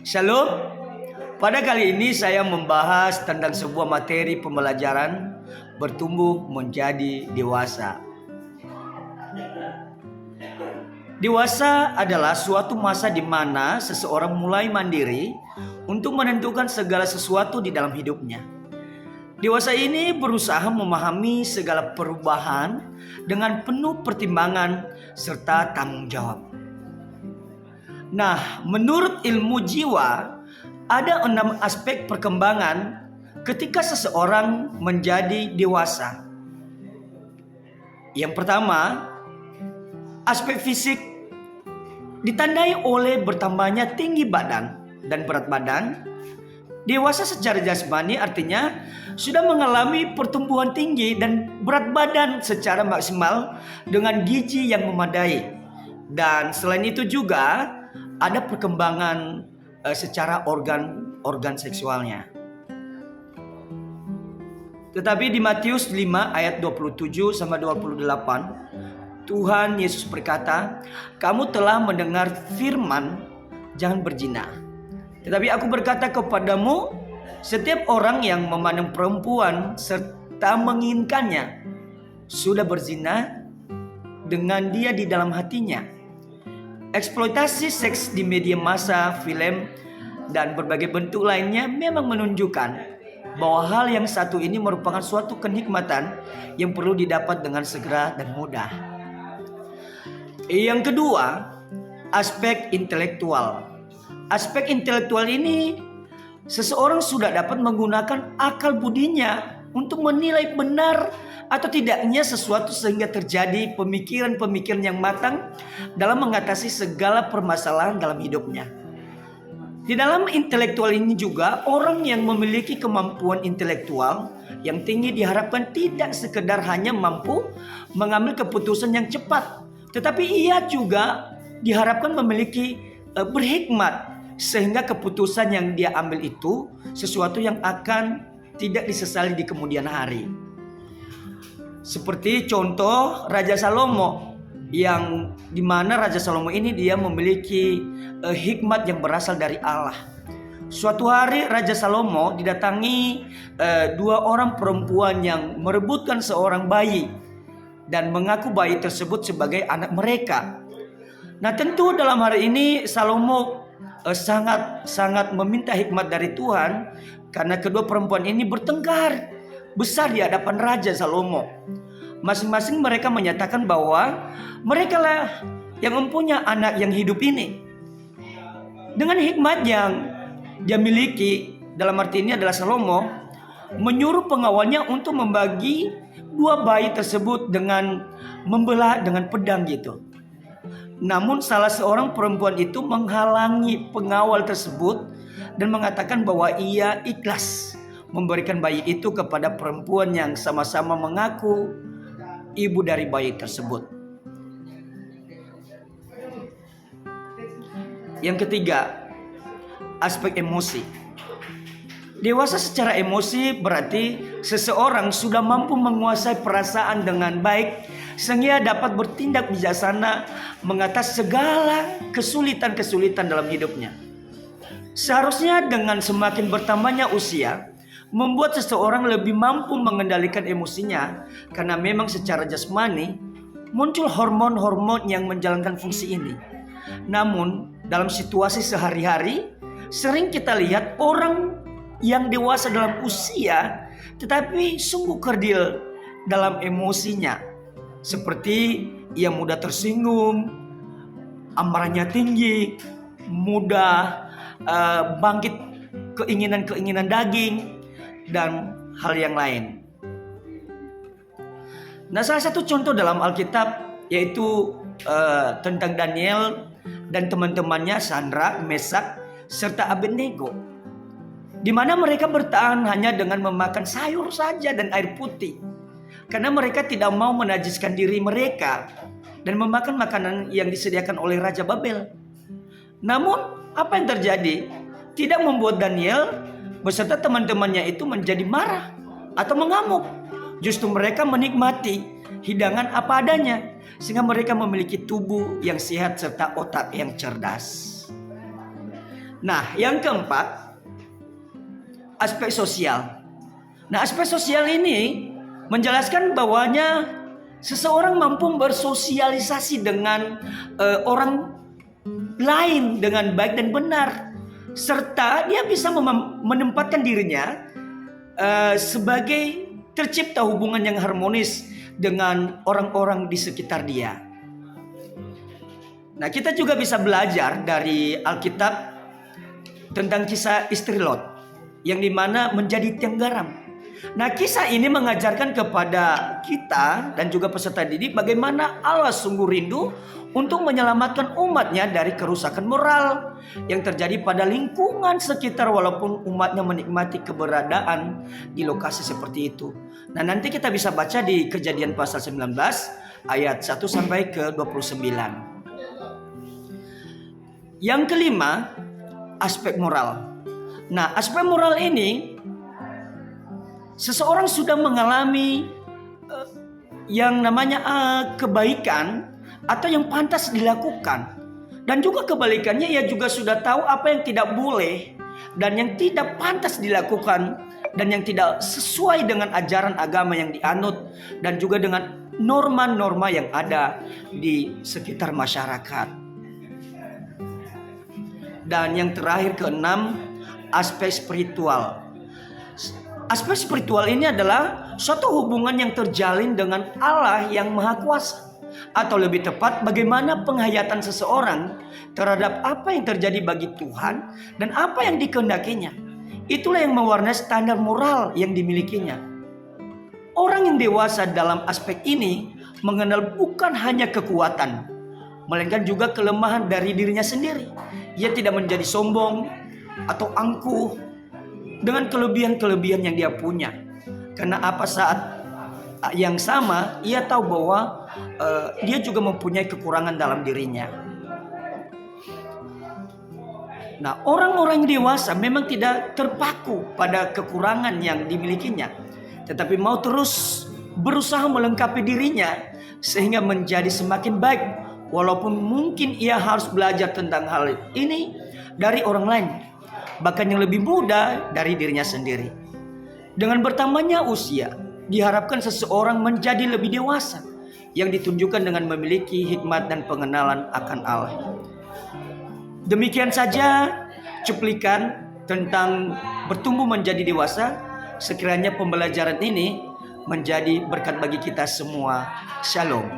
Shalom. Pada kali ini saya membahas tentang sebuah materi pembelajaran bertumbuh menjadi dewasa. Dewasa adalah suatu masa di mana seseorang mulai mandiri untuk menentukan segala sesuatu di dalam hidupnya. Dewasa ini berusaha memahami segala perubahan dengan penuh pertimbangan serta tanggung jawab. Nah, menurut ilmu jiwa, ada 6 aspek perkembangan ketika seseorang menjadi dewasa. Yang pertama, aspek fisik ditandai oleh bertambahnya tinggi badan dan berat badan. Dewasa secara jasmani artinya sudah mengalami pertumbuhan tinggi dan berat badan secara maksimal dengan gizi yang memadai. Dan selain itu juga ada perkembangan secara organ seksualnya. Tetapi di Matius 5 ayat 27 sampai 28, Tuhan Yesus berkata, "Kamu telah mendengar firman, jangan berzina. Tetapi aku berkata kepadamu, setiap orang yang memandang perempuan serta menginginkannya sudah berzina dengan dia di dalam hatinya." Eksploitasi seks di media massa, film, dan berbagai bentuk lainnya memang menunjukkan bahwa hal yang satu ini merupakan suatu kenikmatan yang perlu didapat dengan segera dan mudah. Yang kedua, aspek intelektual. Aspek intelektual ini, seseorang sudah dapat menggunakan akal budinya untuk menilai benar atau tidaknya sesuatu sehingga terjadi pemikiran-pemikiran yang matang dalam mengatasi segala permasalahan dalam hidupnya. Di dalam intelektual ini juga orang yang memiliki kemampuan intelektual yang tinggi diharapkan tidak sekedar hanya mampu mengambil keputusan yang cepat, tetapi ia juga diharapkan memiliki berhikmat sehingga keputusan yang dia ambil itu sesuatu yang akan tidak disesali di kemudian hari. Seperti contoh Raja Salomo, yang dimana Raja Salomo ini dia memiliki hikmat yang berasal dari Allah. Suatu hari Raja Salomo didatangi 2 orang perempuan yang merebutkan seorang bayi dan mengaku bayi tersebut sebagai anak mereka. Nah, tentu dalam hari ini Salomo sangat meminta hikmat dari Tuhan karena kedua perempuan ini bertengkar besar di hadapan Raja Salomo. Masing-masing mereka menyatakan bahwa mereka lah yang mempunyai anak yang hidup ini. Dengan hikmat yang dia miliki, dalam arti ini adalah Salomo menyuruh pengawalnya untuk membagi 2 bayi tersebut dengan membelah dengan pedang gitu. Namun salah seorang perempuan itu menghalangi pengawal tersebut dan mengatakan bahwa ia ikhlas memberikan bayi itu kepada perempuan yang sama-sama mengaku ibu dari bayi tersebut. Yang ketiga, aspek emosi. Dewasa secara emosi berarti seseorang sudah mampu menguasai perasaan dengan baik sehingga dapat bertindak bijaksana mengatasi segala kesulitan-kesulitan dalam hidupnya. Seharusnya dengan semakin bertambahnya usia membuat seseorang lebih mampu mengendalikan emosinya karena memang secara jasmani muncul hormon-hormon yang menjalankan fungsi ini. Namun dalam situasi sehari-hari sering kita lihat orang yang dewasa dalam usia tetapi sungguh kerdil dalam emosinya, seperti ia mudah tersinggung, amarahnya tinggi, mudah bangkit keinginan-keinginan daging dan hal yang lain. Nah, salah satu contoh dalam Alkitab yaitu tentang Daniel dan teman-temannya Sandra, Mesak, serta Abednego, di mana mereka bertahan hanya dengan memakan sayur saja dan air putih, karena mereka tidak mau menajiskan diri mereka dan memakan makanan yang disediakan oleh Raja Babel. Namun apa yang terjadi tidak membuat Daniel beserta teman-temannya itu menjadi marah atau mengamuk. Justru mereka menikmati hidangan apa adanya sehingga mereka memiliki tubuh yang sehat serta otak yang cerdas. Nah, yang keempat, aspek sosial. Nah, aspek sosial ini menjelaskan bahwanya seseorang mampu bersosialisasi dengan orang lain dengan baik dan benar, serta dia bisa menempatkan dirinya sebagai tercipta hubungan yang harmonis dengan orang-orang di sekitar dia. Nah, kita juga bisa belajar dari Alkitab tentang kisah istri Lot yang dimana menjadi tiang garam. Nah, kisah ini mengajarkan kepada kita dan juga peserta didik bagaimana Allah sungguh rindu untuk menyelamatkan umatnya dari kerusakan moral yang terjadi pada lingkungan sekitar walaupun umatnya menikmati keberadaan di lokasi seperti itu. Nah, nanti kita bisa baca di Kejadian pasal 19 ayat 1 sampai ke 29. Yang kelima, aspek moral. Nah, aspek moral ini seseorang sudah mengalami yang namanya kebaikan atau yang pantas dilakukan, dan juga kebalikannya ia juga sudah tahu apa yang tidak boleh dan yang tidak pantas dilakukan dan yang tidak sesuai dengan ajaran agama yang dianut dan juga dengan norma-norma yang ada di sekitar masyarakat. Dan yang terakhir, keenam, aspek spiritual. Aspek spiritual ini adalah suatu hubungan yang terjalin dengan Allah yang Maha Kuasa, atau lebih tepat bagaimana penghayatan seseorang terhadap apa yang terjadi bagi Tuhan dan apa yang dikehendakinya. Itulah yang mewarnai standar moral yang dimilikinya. Orang yang dewasa dalam aspek ini mengenal bukan hanya kekuatan, melainkan juga kelemahan dari dirinya sendiri. Ia tidak menjadi sombong atau angkuh dengan kelebihan-kelebihan yang dia punya. Karena apa, saat yang sama ia tahu bahwa dia juga mempunyai kekurangan dalam dirinya. Nah, orang-orang dewasa memang tidak terpaku pada kekurangan yang dimilikinya, tetapi mau terus berusaha melengkapi dirinya sehingga menjadi semakin baik. Walaupun mungkin ia harus belajar tentang hal ini dari orang lain, bahkan yang lebih muda dari dirinya sendiri. Dengan bertambahnya usia, diharapkan seseorang menjadi lebih dewasa, yang ditunjukkan dengan memiliki hikmat dan pengenalan akan Allah. Demikian saja cuplikan tentang bertumbuh menjadi dewasa. Sekiranya pembelajaran ini menjadi berkat bagi kita semua. Shalom.